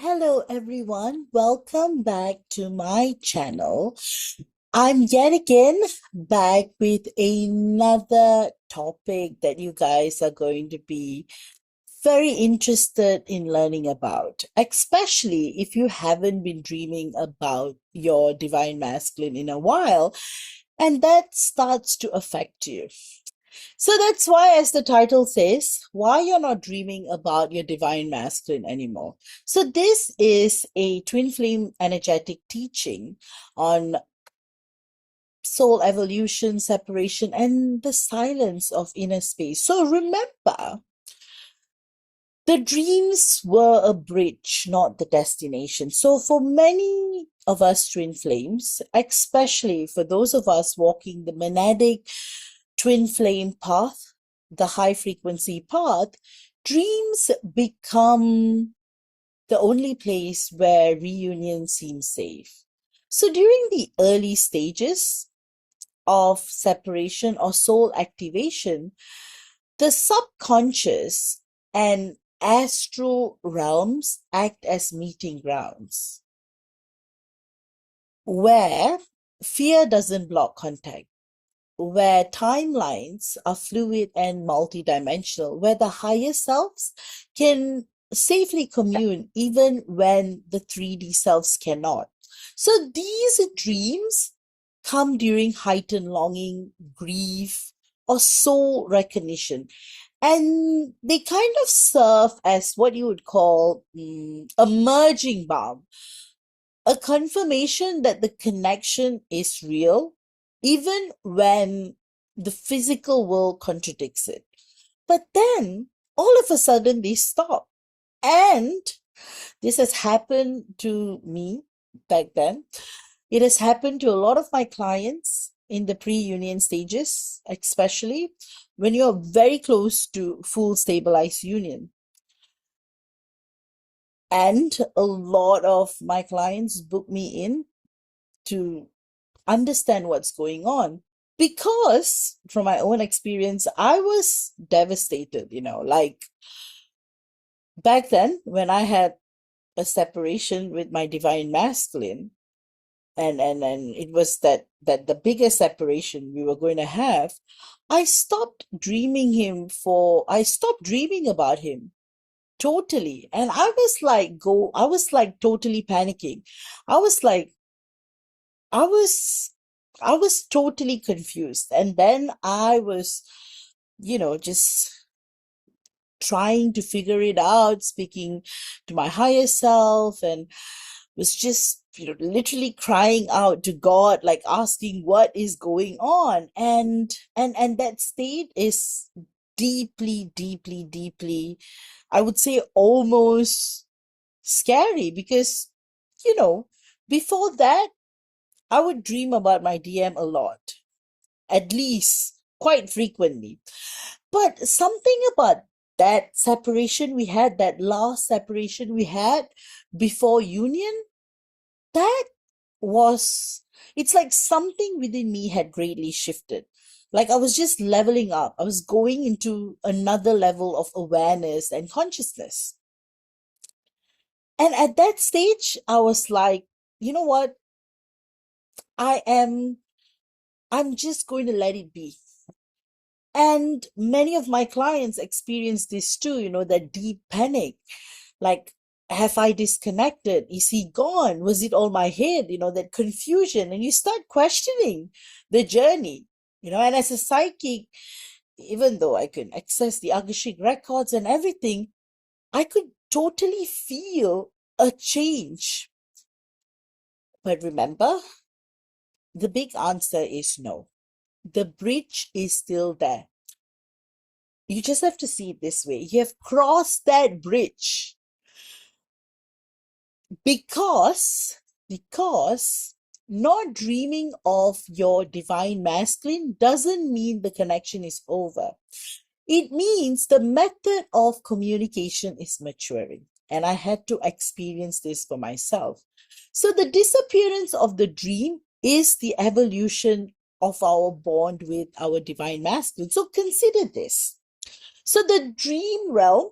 Hello everyone, welcome back to my channel. I'm yet again back with another topic that you guys are going to be very interested in learning about, especially if you haven't been dreaming about your divine masculine in a while, and that starts to affect you. So that's why, as the title says, why you're not dreaming about your divine masculine anymore. So this is a twin flame energetic teaching on soul evolution, separation, and the silence of inner space. So remember, the dreams were a bridge, not the destination. So for many of us twin flames, especially for those of us walking the monadic twin flame path, the high frequency path, dreams become the only place where reunion seems safe. So during the early stages of separation or soul activation, the subconscious and astral realms act as meeting grounds where fear doesn't block contact, where timelines are fluid and multidimensional, where the higher selves can safely commune even when the 3D selves cannot. So these dreams come during heightened longing, grief, or soul recognition. And they kind of serve as what you would call a merging balm, a confirmation that the connection is real, even when the physical world contradicts it. But then all of a sudden they stop. And this has happened to me back then. It has happened to a lot of my clients in the pre-union stages, especially when you're very close to full stabilized union. And a lot of my clients book me in to understand what's going on. Because from my own experience, I was devastated, like back then when I had a separation with my divine masculine, and it was that the biggest separation we were going to have. I stopped dreaming about him totally. And I was like totally panicking. I was like, I was I was totally confused. And then I was, just trying to figure it out, speaking to my higher self, and was just, literally crying out to God, like asking what is going on. And that state is deeply, deeply, deeply, I would say almost scary because, you know, before that, I would dream about my DM a lot, at least quite frequently. But something about that separation we had, that last separation we had before union, that was, it's like something within me had greatly shifted. Like I was just leveling up. I was going into another level of awareness and consciousness. And at that stage, I was like, you know what? I am, I'm just going to let it be. And many of my clients experience this too, that deep panic. Like, have I disconnected? Is he gone? Was it all my head? That confusion. And you start questioning the journey, and as a psychic, even though I can access the Akashic records and everything, I could totally feel a change. But remember, the big answer is no. The bridge is still there. You just have to see it this way. You have crossed that bridge because not dreaming of your divine masculine doesn't mean the connection is over. It means the method of communication is maturing. And I had to experience this for myself. So the disappearance of the dream is the evolution of our bond with our divine masculine. So consider this. So the dream realm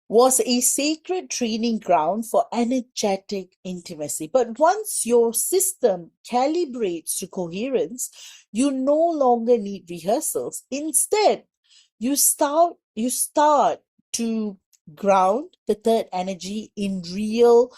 was a sacred training ground for energetic intimacy. But once your system calibrates to coherence, you no longer need rehearsals. Instead, you start to ground the third energy in real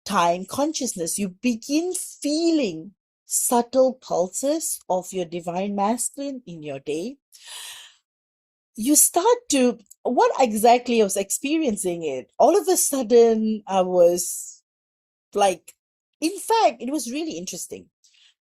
time consciousness. You begin feeling subtle pulses of your divine masculine in your day. You start to, what exactly I was experiencing it, all of a sudden I was like, in fact, it was really interesting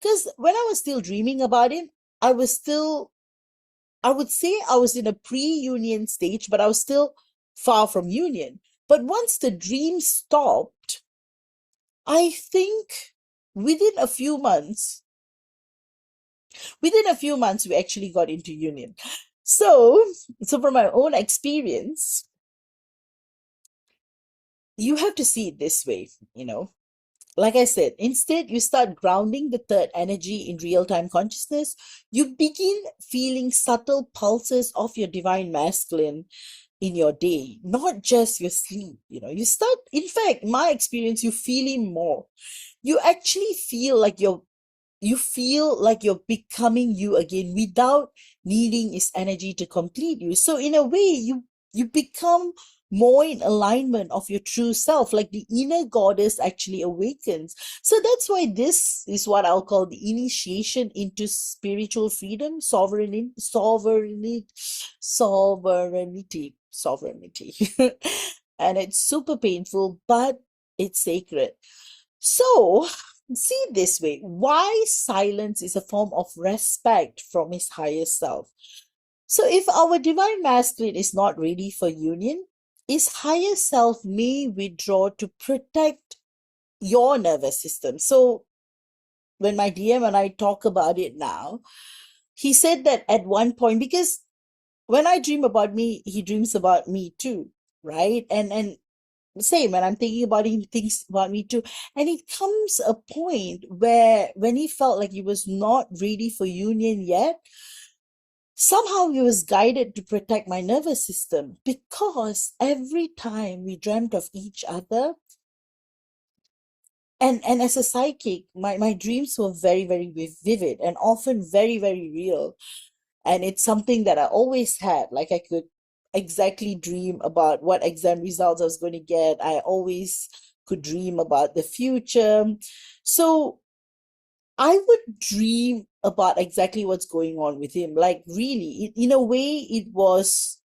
because when I was still dreaming about it, I was still, I would say I was in a pre-union stage, but I was still far from union. But once the dream stopped, I think within a few months, we actually got into union. So from my own experience, you have to see it this way, Like I said, instead, you start grounding the third energy in real time consciousness. You begin feeling subtle pulses of your divine masculine in your day, not just your sleep. You start, in fact, my experience, you feel him more. You actually feel like you're becoming you again without needing his energy to complete you. So in a way, you become more in alignment of your true self, like the inner goddess actually awakens. So that's why this is what I'll call the initiation into spiritual freedom, sovereignty. And it's super painful, but it's sacred. So see it this way, why silence is a form of respect from his higher self. So if our divine masculine is not ready for union, his higher self may withdraw to protect your nervous system. So when my DM and I talk about it now, he said that at one point, because when I dream about me, he dreams about me too, right? And same, when I'm thinking about him, he thinks about me too. And it comes a point where when he felt like he was not ready for union yet, somehow he was guided to protect my nervous system, because every time we dreamt of each other, and as a psychic, my dreams were very, very vivid and often very, very real. And it's something that I always had. Like, I could exactly dream about what exam results I was going to get. I always could dream about the future. So I would dream about exactly what's going on with him. Like, really, in a way, it was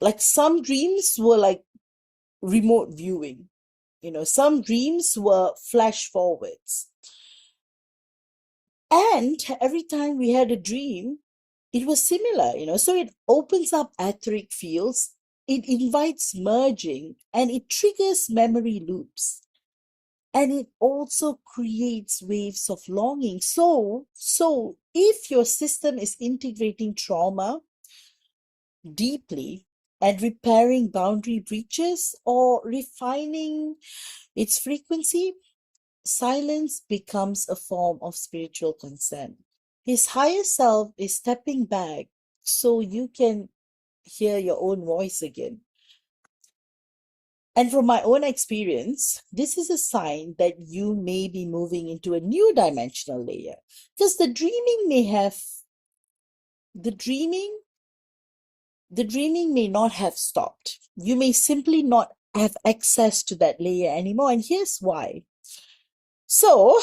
like some dreams were like remote viewing. Some dreams were flash forwards. And every time we had a dream, it was similar. So it opens up etheric fields, it invites merging, and it triggers memory loops. And it also creates waves of longing. So if your system is integrating trauma deeply and repairing boundary breaches or refining its frequency, silence becomes a form of spiritual consent. His higher self is stepping back so you can hear your own voice again. And from my own experience, this is a sign that you may be moving into a new dimensional layer, because the dreaming the dreaming may not have stopped. You may simply not have access to that layer anymore. And here's why. So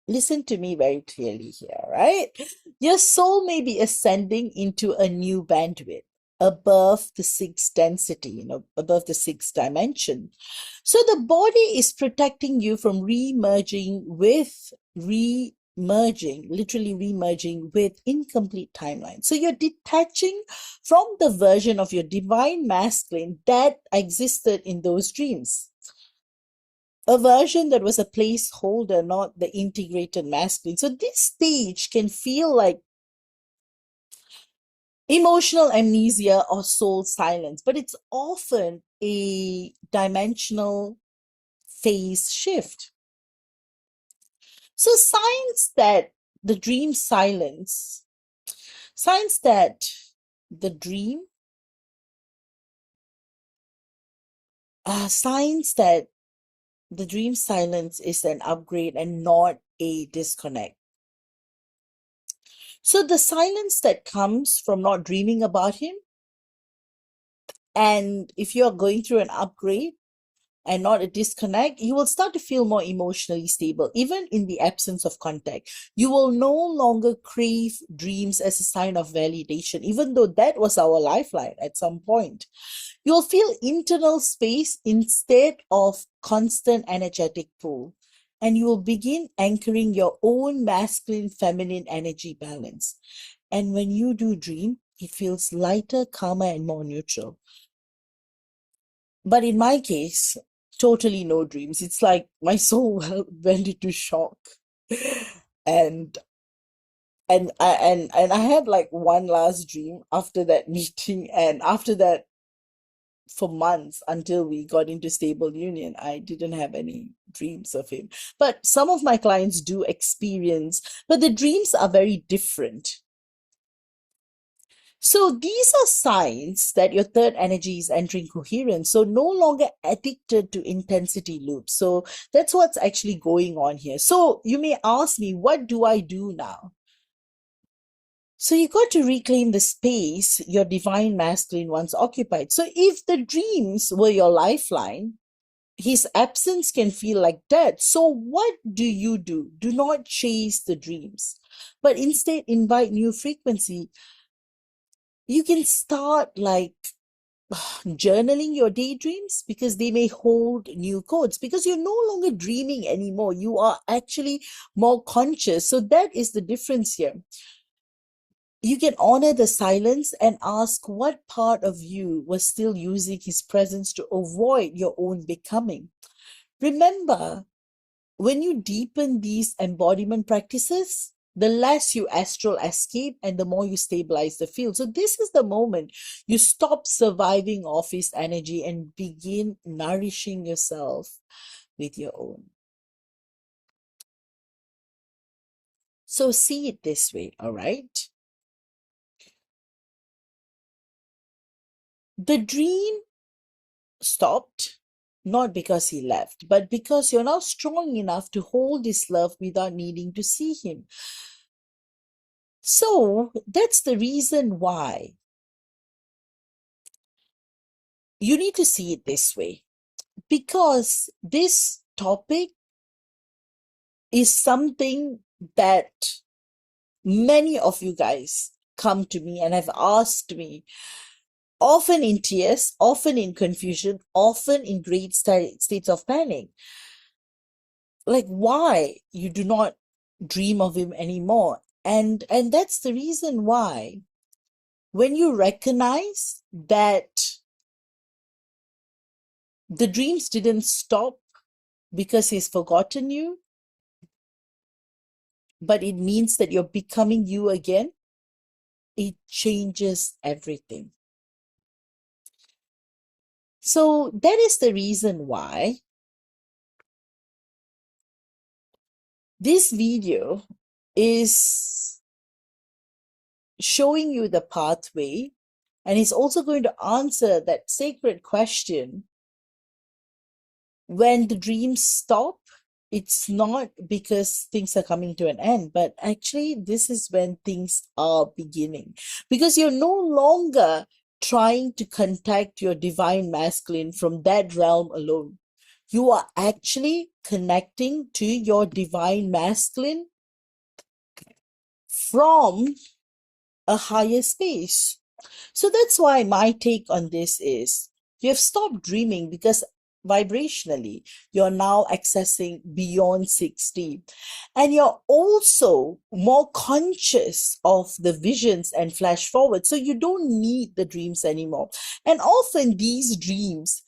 listen to me very clearly here, right? Your soul may be ascending into a new bandwidth above the sixth density, above the sixth dimension. So the body is protecting you from literally remerging with incomplete timelines. So you're detaching from the version of your divine masculine that existed in those dreams. A version that was a placeholder, not the integrated masculine. So this stage can feel like emotional amnesia or soul silence, but it's often a dimensional phase shift. So the dream silence, signs that the dream signs that the dream silence is an upgrade and not a disconnect. So the silence that comes from not dreaming about him, and if you're going through an upgrade and not a disconnect, you will start to feel more emotionally stable, even in the absence of contact. You will no longer crave dreams as a sign of validation, even though that was our lifeline at some point. You'll feel internal space instead of constant energetic pull. And you will begin anchoring your own masculine feminine energy balance. And when you do dream, it feels lighter, calmer, and more neutral. But in my case, totally no dreams. It's like my soul went into shock. And and I had like one last dream after that meeting, and after that, for months until we got into stable union, I didn't have any dreams of him. But some of my clients do experience, but the dreams are very different. So these are signs that your third energy is entering coherence. So no longer addicted to intensity loops. So that's what's actually going on here. So you may ask me, what do I do now? So you got to reclaim the space your divine masculine once occupied. So if the dreams were your lifeline, his absence can feel like death. So what do? Do not chase the dreams, but instead invite new frequency. You can start like journaling your daydreams, because they may hold new codes, because you're no longer dreaming anymore. You are actually more conscious. So that is the difference here. You can honor the silence and ask what part of you was still using his presence to avoid your own becoming. Remember, when you deepen these embodiment practices, the less you astral escape and the more you stabilize the field. So this is the moment you stop surviving off his energy and begin nourishing yourself with your own. So see it this way, all right? The dream stopped not because he left, but because you're now strong enough to hold his love without needing to see him. So that's the reason why you need to see it this way, because this topic is something that many of you guys come to me and have asked me, often in tears, often in confusion, often in great states of panic. Like, why you do not dream of him anymore. And that's the reason why, when you recognize that the dreams didn't stop because he's forgotten you, but it means that you're becoming you again, it changes everything. So that is the reason why this video is showing you the pathway, and is also going to answer that sacred question: when the dreams stop, it's not because things are coming to an end, but actually this is when things are beginning, because you're no longer trying to contact your divine masculine from that realm alone. You are actually connecting to your divine masculine from a higher space. So that's why my take on this is, you have stopped dreaming because vibrationally you're now accessing beyond 60, and you're also more conscious of the visions and flash forward, so you don't need the dreams anymore. And often these dreams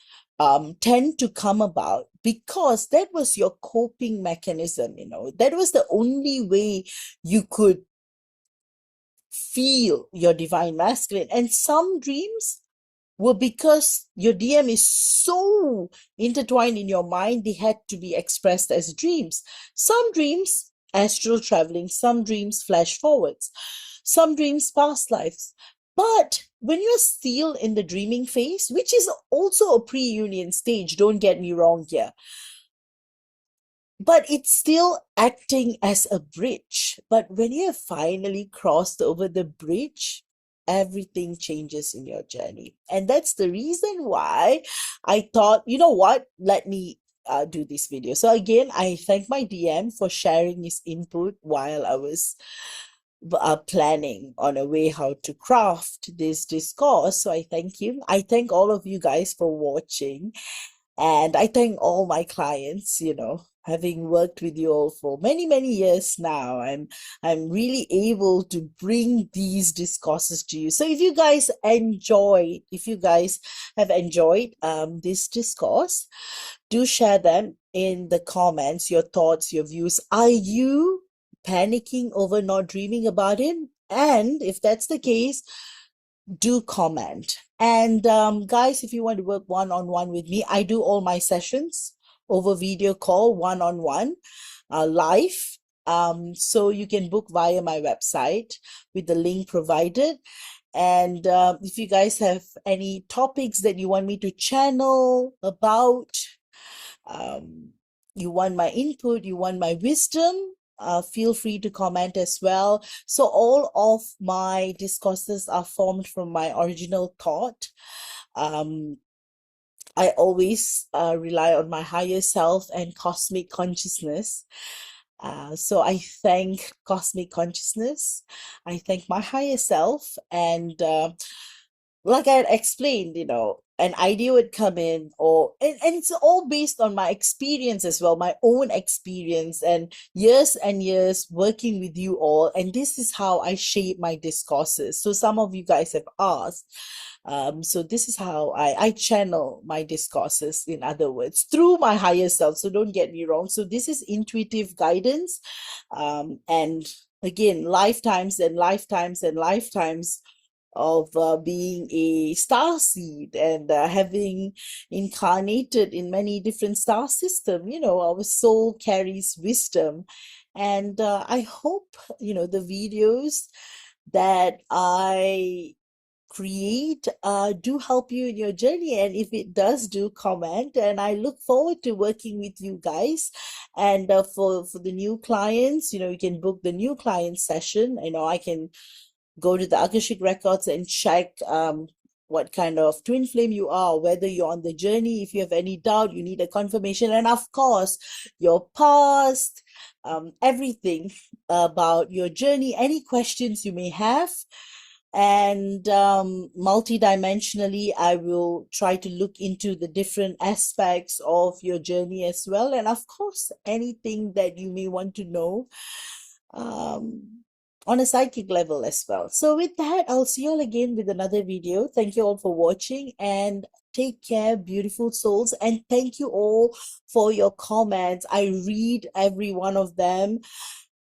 tend to come about because that was your coping mechanism. That was the only way you could feel your divine masculine. And some dreams were because your DM is so intertwined in your mind, they had to be expressed as dreams. Some dreams, astral traveling, some dreams flash forwards, some dreams past lives. But when you're still in the dreaming phase, which is also a pre-union stage, don't get me wrong here, but it's still acting as a bridge. But when you have finally crossed over the bridge, everything changes in your journey. And that's the reason why I thought, you know what, let me do this video. So again, I thank my DM for sharing his input while I was planning on a way how to craft this discourse. So I thank him. I thank all of you guys for watching. And I thank all my clients, having worked with you all for many, many years now. I'm really able to bring these discourses to you. So if you guys have enjoyed this discourse, do share them in the comments, your thoughts, your views. Are you panicking over not dreaming about it? And if that's the case, do comment. And guys, if you want to work one-on-one with me, I do all my sessions over video call, one-on-one, live. So you can book via my website with the link provided. And if you guys have any topics that you want me to channel about, you want my input, you want my wisdom, feel free to comment as well. So all of my discourses are formed from my original thought. I always rely on my higher self and cosmic consciousness. So I thank cosmic consciousness. I thank my higher self. And like I had explained, an idea would come in, and it's all based on my experience as well, my own experience and years working with you all. And this is how I shape my discourses. So some of you guys have asked. So this is how I channel my discourses, in other words, through my higher self. So don't get me wrong. So this is intuitive guidance. And again, lifetimes and lifetimes and lifetimes of being a star seed and having incarnated in many different star systems. Our soul carries wisdom. And I hope, the videos that I create do help you in your journey. And if it does, do comment. And I look forward to working with you guys. And for the new clients, you can book the new client session. I can go to the Akashic records and check what kind of twin flame you are, whether you're on the journey. If you have any doubt, you need a confirmation. And of course, your past, everything about your journey, any questions you may have. And multidimensionally, I will try to look into the different aspects of your journey as well. And of course, anything that you may want to know on a psychic level as well. So with that, I'll see you all again with another video. Thank you all for watching, and take care, beautiful souls. And thank you all for your comments. I read every one of them,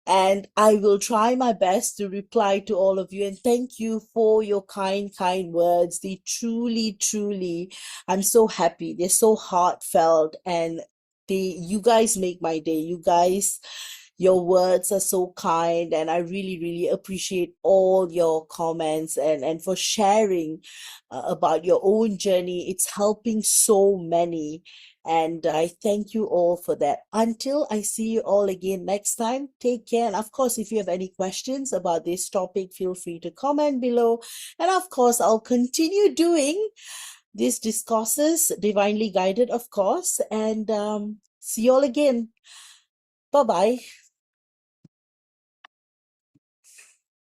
and I will try my best to reply to all of you. And thank you for your kind words. They truly, I'm so happy. They're so heartfelt, and you guys make my day. You guys, your words are so kind, and I really appreciate all your comments and for sharing about your own journey. It's helping so many, and I thank you all for that. Until I see you all again next time, take care. And of course, if you have any questions about this topic, feel free to comment below. And of course, I'll continue doing these discourses, divinely guided, of course. And see you all again. Bye-bye.